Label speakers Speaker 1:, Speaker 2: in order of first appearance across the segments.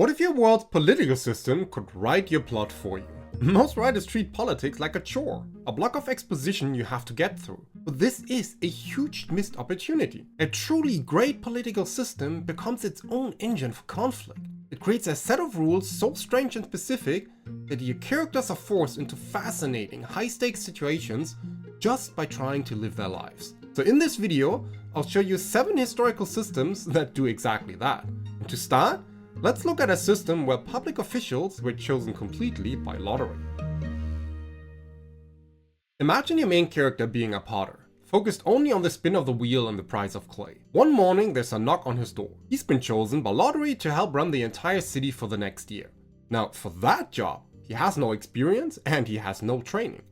Speaker 1: What if your world's political system could write your plot for you? Most writers treat politics like a chore, a block of exposition you have to get through. But this is a huge missed opportunity. A truly great political system becomes its own engine for conflict. It creates a set of rules so strange and specific that your characters are forced into fascinating, high-stakes situations just by trying to live their lives. So in this video, I'll show you 7 historical systems that do exactly that. And to start, let's look at a system where public officials were chosen completely by lottery. Imagine your main character being a potter, focused only on the spin of the wheel and the price of clay. One morning there's a knock on his door. He's been chosen by lottery to help run the entire city for the next year. Now for that job, he has no experience and he has no training.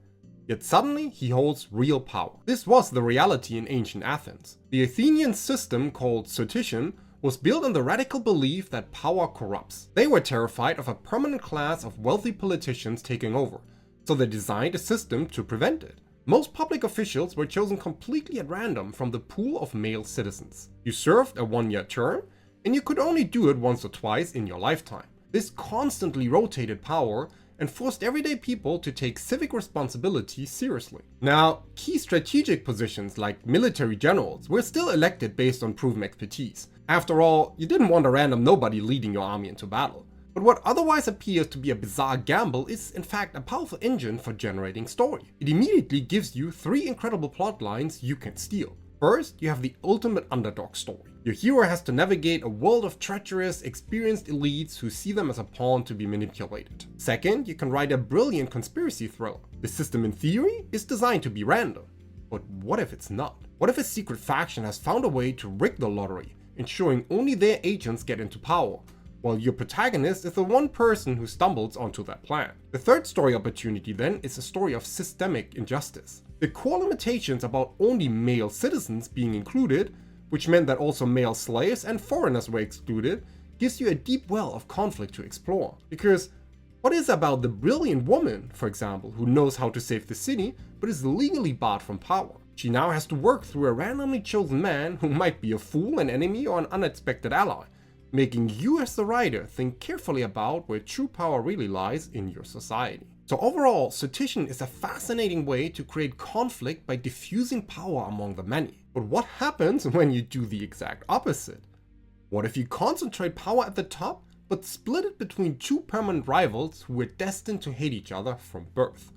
Speaker 1: Yet suddenly he holds real power. This was the reality in ancient Athens. The Athenian system called Suetician was built on the radical belief that power corrupts. They were terrified of a permanent class of wealthy politicians taking over, so they designed a system to prevent it. Most public officials were chosen completely at random from the pool of male citizens. You served a 1-year term, and you could only do it once or twice in your lifetime. This constantly rotated power and forced everyday people to take civic responsibility seriously. Now, key strategic positions like military generals were still elected based on proven expertise. After all, you didn't want a random nobody leading your army into battle. But what otherwise appears to be a bizarre gamble is in fact a powerful engine for generating story. It immediately gives you 3 incredible plot lines you can steal. First, you have the ultimate underdog story. Your hero has to navigate a world of treacherous, experienced elites who see them as a pawn to be manipulated. Second, you can write a brilliant conspiracy thriller. The system in theory is designed to be random. But what if it's not? What if a secret faction has found a way to rig the lottery, ensuring only their agents get into power, while your protagonist is the one person who stumbles onto that plan? The third story opportunity then is a story of systemic injustice. The core limitations about only male citizens being included, which meant that also male slaves and foreigners were excluded, gives you a deep well of conflict to explore. Because what is about the brilliant woman, for example, who knows how to save the city but is legally barred from power? She now has to work through a randomly chosen man who might be a fool, an enemy, or an unexpected ally, making you as the writer think carefully about where true power really lies in your society. So overall, Suetician is a fascinating way to create conflict by diffusing power among the many. But what happens when you do the exact opposite? What if you concentrate power at the top, but split it between 2 permanent rivals who were destined to hate each other from birth?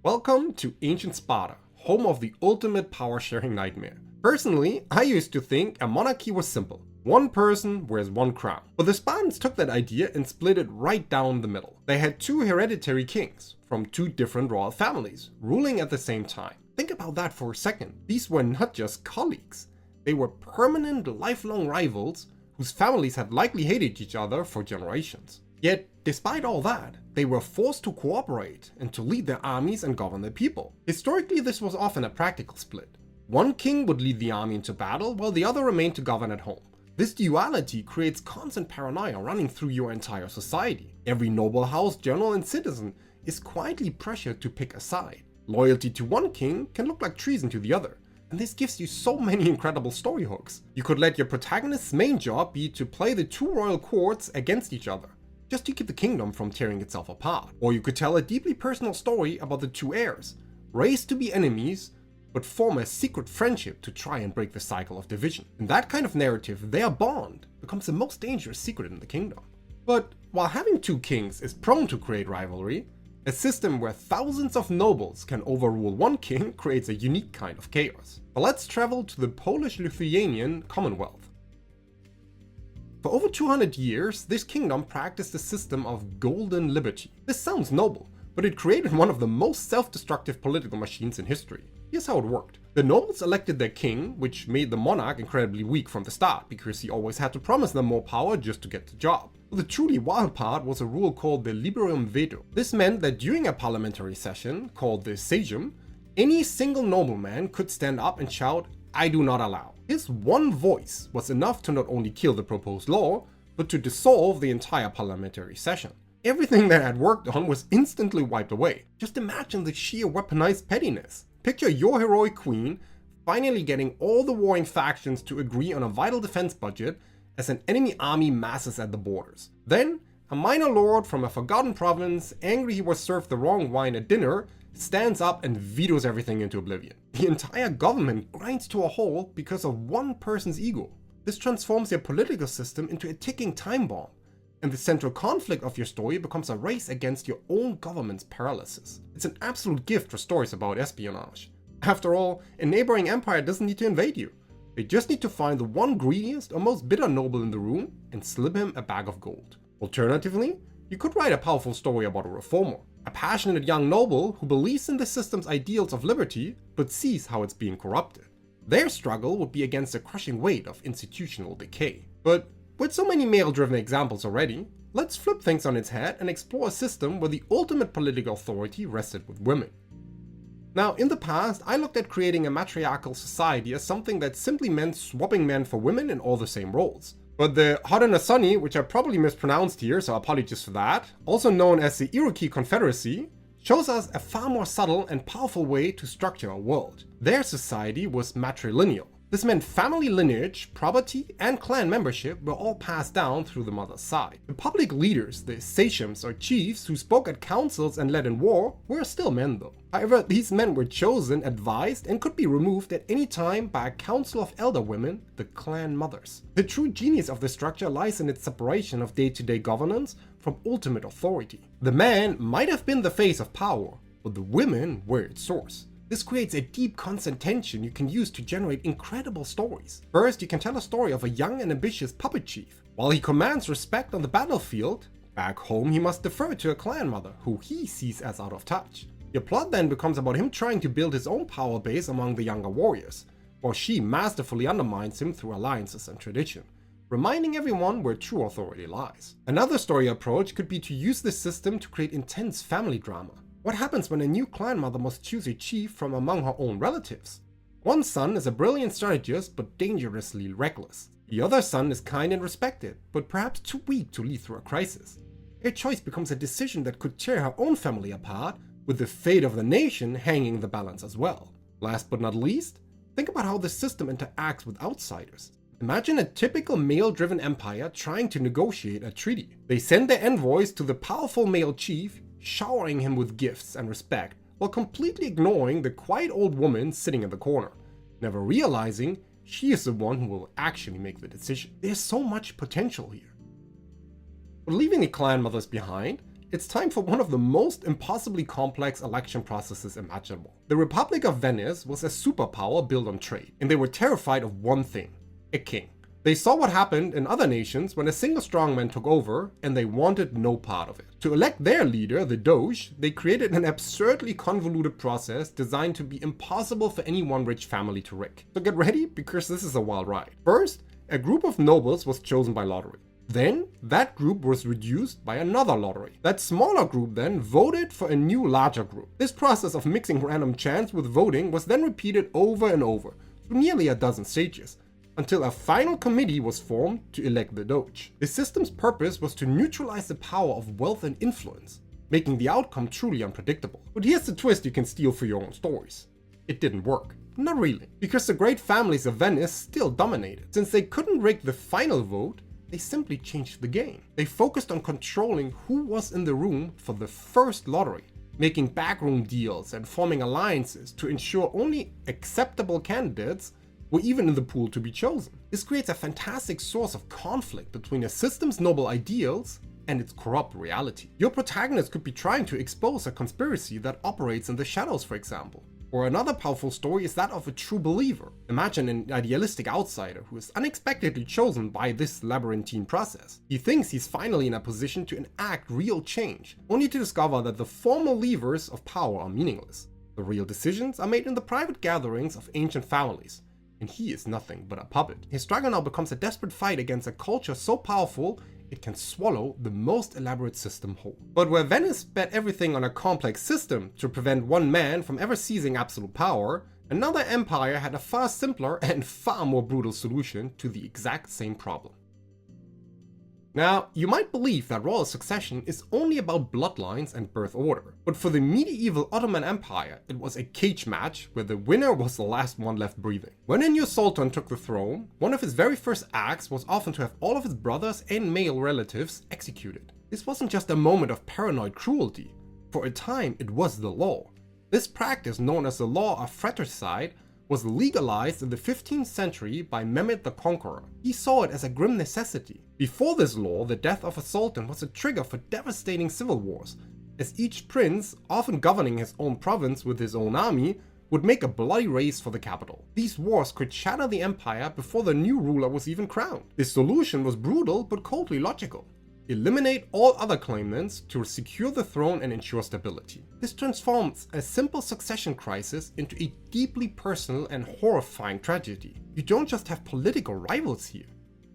Speaker 1: Welcome to ancient Sparta, home of the ultimate power-sharing nightmare. Personally, I used to think a monarchy was simple. One person wears one crown. But the Spartans took that idea and split it right down the middle. They had 2 hereditary kings from 2 different royal families ruling at the same time. Think about that for a second. These were not just colleagues. They were permanent, lifelong rivals whose families had likely hated each other for generations. Yet, despite all that, they were forced to cooperate and to lead their armies and govern their people. Historically, this was often a practical split. One king would lead the army into battle while the other remained to govern at home. This duality creates constant paranoia running through your entire society. Every noble house, general, and citizen is quietly pressured to pick a side. Loyalty to one king can look like treason to the other, and this gives you so many incredible story hooks. You could let your protagonist's main job be to play the 2 royal courts against each other, just to keep the kingdom from tearing itself apart. Or you could tell a deeply personal story about the 2 heirs, raised to be enemies, but form a secret friendship to try and break the cycle of division. In that kind of narrative, their bond becomes the most dangerous secret in the kingdom. But while having 2 kings is prone to create rivalry, a system where thousands of nobles can overrule one king creates a unique kind of chaos. But let's travel to the Polish-Lithuanian Commonwealth. For over 200 years, this kingdom practiced a system of golden liberty. This sounds noble, but it created one of the most self-destructive political machines in history. Here's how it worked. The nobles elected their king, which made the monarch incredibly weak from the start, because he always had to promise them more power just to get the job. But the truly wild part was a rule called the Liberum Veto. This meant that during a parliamentary session, called the Sejm, any single nobleman could stand up and shout, "I do not allow." His one voice was enough to not only kill the proposed law, but to dissolve the entire parliamentary session. Everything they had worked on was instantly wiped away. Just imagine the sheer weaponized pettiness. Picture your heroic queen finally getting all the warring factions to agree on a vital defense budget as an enemy army masses at the borders. Then, a minor lord from a forgotten province, angry he was served the wrong wine at dinner, stands up and vetoes everything into oblivion. The entire government grinds to a halt because of one person's ego. This transforms their political system into a ticking time bomb, and the central conflict of your story becomes a race against your own government's paralysis. It's an absolute gift for stories about espionage. After all, a neighboring empire doesn't need to invade you. They just need to find the one greediest or most bitter noble in the room and slip him a bag of gold. Alternatively, you could write a powerful story about a reformer, a passionate young noble who believes in the system's ideals of liberty but sees how it's being corrupted. Their struggle would be against the crushing weight of institutional decay. But with so many male-driven examples already, let's flip things on its head and explore a system where the ultimate political authority rested with women. Now, in the past, I looked at creating a matriarchal society as something that simply meant swapping men for women in all the same roles. But the Haudenosaunee, which I probably mispronounced here, so apologies for that, also known as the Iroquois Confederacy, shows us a far more subtle and powerful way to structure a world. Their society was matrilineal. This meant family lineage, property, and clan membership were all passed down through the mother's side. The public leaders, the sachems or chiefs who spoke at councils and led in war, were still men though. However, these men were chosen, advised, and could be removed at any time by a council of elder women, the clan mothers. The true genius of the structure lies in its separation of day-to-day governance from ultimate authority. The man might have been the face of power, but the women were its source. This creates a deep constant tension you can use to generate incredible stories. First, you can tell a story of a young and ambitious puppet chief. While he commands respect on the battlefield, back home he must defer to a clan mother who he sees as out of touch. Your plot then becomes about him trying to build his own power base among the younger warriors, while she masterfully undermines him through alliances and tradition, reminding everyone where true authority lies. Another story approach could be to use this system to create intense family drama. What happens when a new clan mother must choose a chief from among her own relatives? One son is a brilliant strategist but dangerously reckless. The other son is kind and respected, but perhaps too weak to lead through a crisis. Her choice becomes a decision that could tear her own family apart, with the fate of the nation hanging in the balance as well. Last but not least, think about how the system interacts with outsiders. Imagine a typical male-driven empire trying to negotiate a treaty. They send their envoys to the powerful male chief, showering him with gifts and respect, while completely ignoring the quiet old woman sitting in the corner, never realizing she is the one who will actually make the decision. There's so much potential here. But leaving the clan mothers behind, it's time for one of the most impossibly complex election processes imaginable. The Republic of Venice was a superpower built on trade, and they were terrified of one thing: a king. They saw what happened in other nations when a single strongman took over, and they wanted no part of it. To elect their leader, the Doge, they created an absurdly convoluted process designed to be impossible for any one rich family to rig. So get ready, because this is a wild ride. First, a group of nobles was chosen by lottery. Then, that group was reduced by another lottery. That smaller group then voted for a new larger group. This process of mixing random chance with voting was then repeated over and over, through nearly a dozen stages, until a final committee was formed to elect the Doge. The system's purpose was to neutralize the power of wealth and influence, making the outcome truly unpredictable. But here's the twist you can steal for your own stories. It didn't work. Not really, because the great families of Venice still dominated. Since they couldn't rig the final vote, they simply changed the game. They focused on controlling who was in the room for the first lottery, making backroom deals and forming alliances to ensure only acceptable candidates were even in the pool to be chosen. This creates a fantastic source of conflict between a system's noble ideals and its corrupt reality. Your protagonist could be trying to expose a conspiracy that operates in the shadows, for example. Or another powerful story is that of a true believer. Imagine an idealistic outsider who is unexpectedly chosen by this labyrinthine process. He thinks he's finally in a position to enact real change, only to discover that the formal levers of power are meaningless. The real decisions are made in the private gatherings of ancient families, and he is nothing but a puppet. His struggle now becomes a desperate fight against a culture so powerful it can swallow the most elaborate system whole. But where Venice bet everything on a complex system to prevent one man from ever seizing absolute power, another empire had a far simpler and far more brutal solution to the exact same problem. Now, you might believe that royal succession is only about bloodlines and birth order, but for the medieval Ottoman Empire, it was a cage match where the winner was the last one left breathing. When a new sultan took the throne, one of his very first acts was often to have all of his brothers and male relatives executed. This wasn't just a moment of paranoid cruelty. For a time, it was the law. This practice, known as the law of fratricide, was legalized in the 15th century by Mehmed the Conqueror. He saw it as a grim necessity. Before this law, the death of a sultan was a trigger for devastating civil wars, as each prince, often governing his own province with his own army, would make a bloody race for the capital. These wars could shatter the empire before the new ruler was even crowned. The solution was brutal but coldly logical. Eliminate all other claimants to secure the throne and ensure stability. This transforms a simple succession crisis into a deeply personal and horrifying tragedy. You don't just have political rivals here.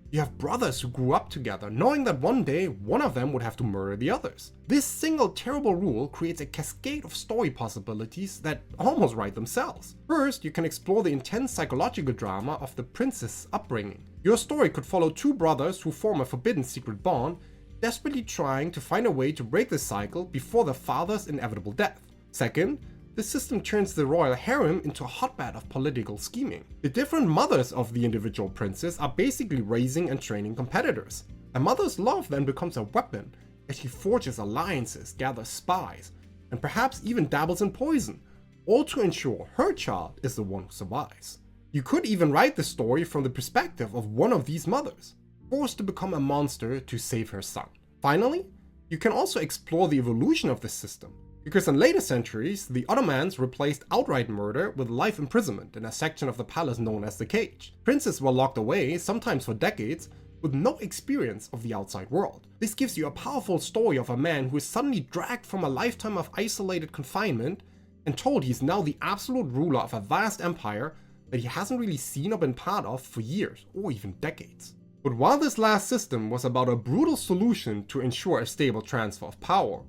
Speaker 1: You have brothers who grew up together, knowing that one day one of them would have to murder the others. This single terrible rule creates a cascade of story possibilities that almost write themselves. First, you can explore the intense psychological drama of the prince's upbringing. Your story could follow two brothers who form a forbidden secret bond, desperately trying to find a way to break the cycle before their father's inevitable death. Second, the system turns the royal harem into a hotbed of political scheming. The different mothers of the individual princes are basically raising and training competitors. A mother's love then becomes a weapon as she forges alliances, gathers spies, and perhaps even dabbles in poison, all to ensure her child is the one who survives. You could even write the story from the perspective of one of these mothers, forced to become a monster to save her son. Finally, you can also explore the evolution of this system, because in later centuries, the Ottomans replaced outright murder with life imprisonment in a section of the palace known as the cage. Princes were locked away, sometimes for decades, with no experience of the outside world. This gives you a powerful story of a man who is suddenly dragged from a lifetime of isolated confinement and told he's now the absolute ruler of a vast empire that he hasn't really seen or been part of for years or even decades. But while this last system was about a brutal solution to ensure a stable transfer of power,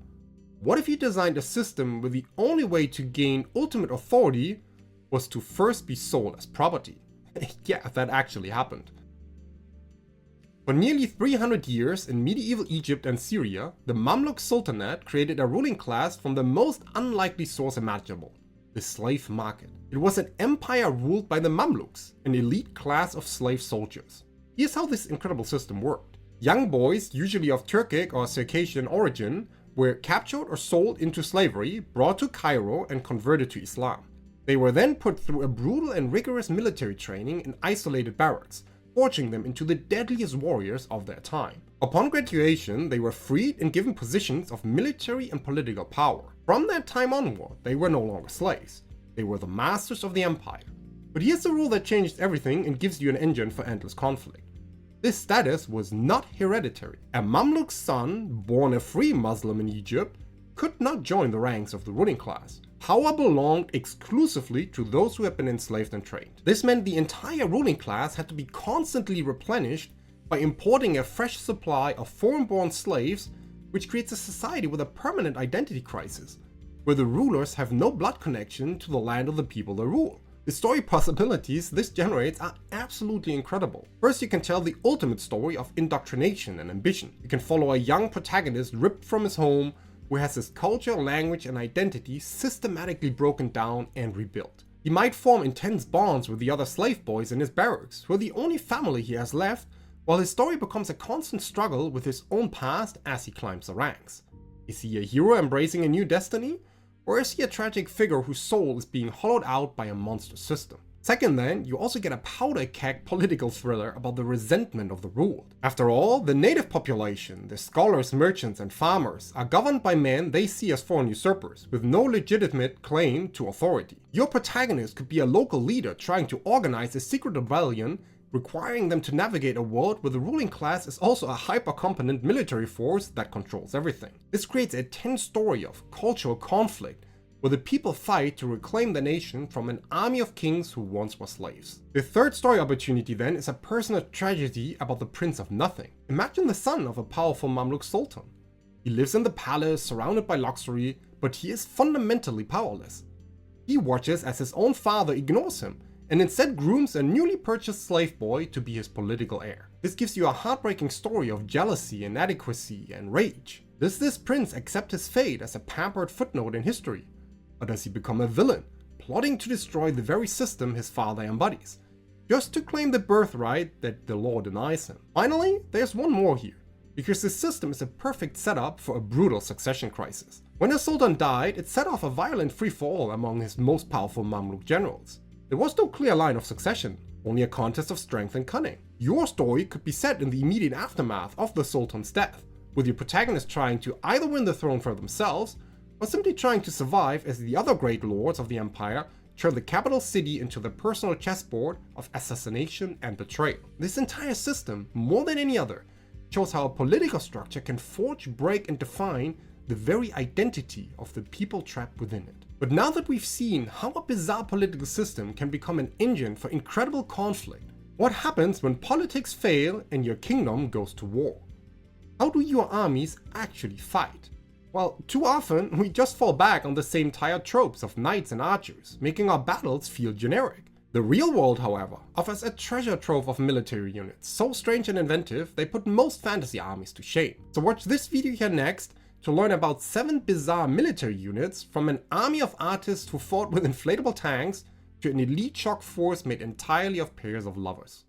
Speaker 1: what if you designed a system where the only way to gain ultimate authority was to first be sold as property? Yeah, that actually happened. For nearly 300 years in medieval Egypt and Syria, the Mamluk Sultanate created a ruling class from the most unlikely source imaginable: the slave market. It was an empire ruled by the Mamluks, an elite class of slave soldiers. Here's how this incredible system worked. Young boys, usually of Turkic or Circassian origin, were captured or sold into slavery, brought to Cairo and converted to Islam. They were then put through a brutal and rigorous military training in isolated barracks, forging them into the deadliest warriors of their time. Upon graduation, they were freed and given positions of military and political power. From that time onward, they were no longer slaves. They were the masters of the empire. But here's the rule that changed everything and gives you an engine for endless conflict. This status was not hereditary. A Mamluk son, born a free Muslim in Egypt, could not join the ranks of the ruling class. Power belonged exclusively to those who had been enslaved and trained. This meant the entire ruling class had to be constantly replenished by importing a fresh supply of foreign-born slaves, which creates a society with a permanent identity crisis, where the rulers have no blood connection to the land of the people they rule. The story possibilities this generates are absolutely incredible. First, you can tell the ultimate story of indoctrination and ambition. You can follow a young protagonist ripped from his home, who has his culture, language, and identity systematically broken down and rebuilt. He might form intense bonds with the other slave boys in his barracks, who are the only family he has left, while his story becomes a constant struggle with his own past as he climbs the ranks. Is he a hero embracing a new destiny? Or is he a tragic figure whose soul is being hollowed out by a monster system? Second then, you also get a powder-keg political thriller about the resentment of the ruled. After all, the native population, the scholars, merchants, and farmers, are governed by men they see as foreign usurpers, with no legitimate claim to authority. Your protagonist could be a local leader trying to organize a secret rebellion, requiring them to navigate a world where the ruling class is also a hyper-competent military force that controls everything. This creates a tense story of cultural conflict, where the people fight to reclaim the nation from an army of kings who once were slaves. The third story opportunity then is a personal tragedy about the Prince of Nothing. Imagine the son of a powerful Mamluk sultan. He lives in the palace, surrounded by luxury, but he is fundamentally powerless. He watches as his own father ignores him and instead grooms a newly purchased slave boy to be his political heir. This gives you a heartbreaking story of jealousy, inadequacy, and rage. Does this prince accept his fate as a pampered footnote in history? Or does he become a villain, plotting to destroy the very system his father embodies, just to claim the birthright that the law denies him? Finally, there's one more here, because this system is a perfect setup for a brutal succession crisis. When the Sultan died, it set off a violent free-for-all among his most powerful Mamluk generals. There was no clear line of succession, only a contest of strength and cunning. Your story could be set in the immediate aftermath of the Sultan's death, with your protagonist trying to either win the throne for themselves, or simply trying to survive as the other great lords of the empire turn the capital city into the personal chessboard of assassination and betrayal. This entire system, more than any other, shows how a political structure can forge, break, and define the very identity of the people trapped within it. But now that we've seen how a bizarre political system can become an engine for incredible conflict, what happens when politics fail and your kingdom goes to war? How do your armies actually fight? Well, too often we just fall back on the same tired tropes of knights and archers, making our battles feel generic. The real world, however, offers a treasure trove of military units, so strange and inventive they put most fantasy armies to shame. So watch this video here next to learn about 7 bizarre military units, from an army of artists who fought with inflatable tanks to an elite shock force made entirely of pairs of lovers.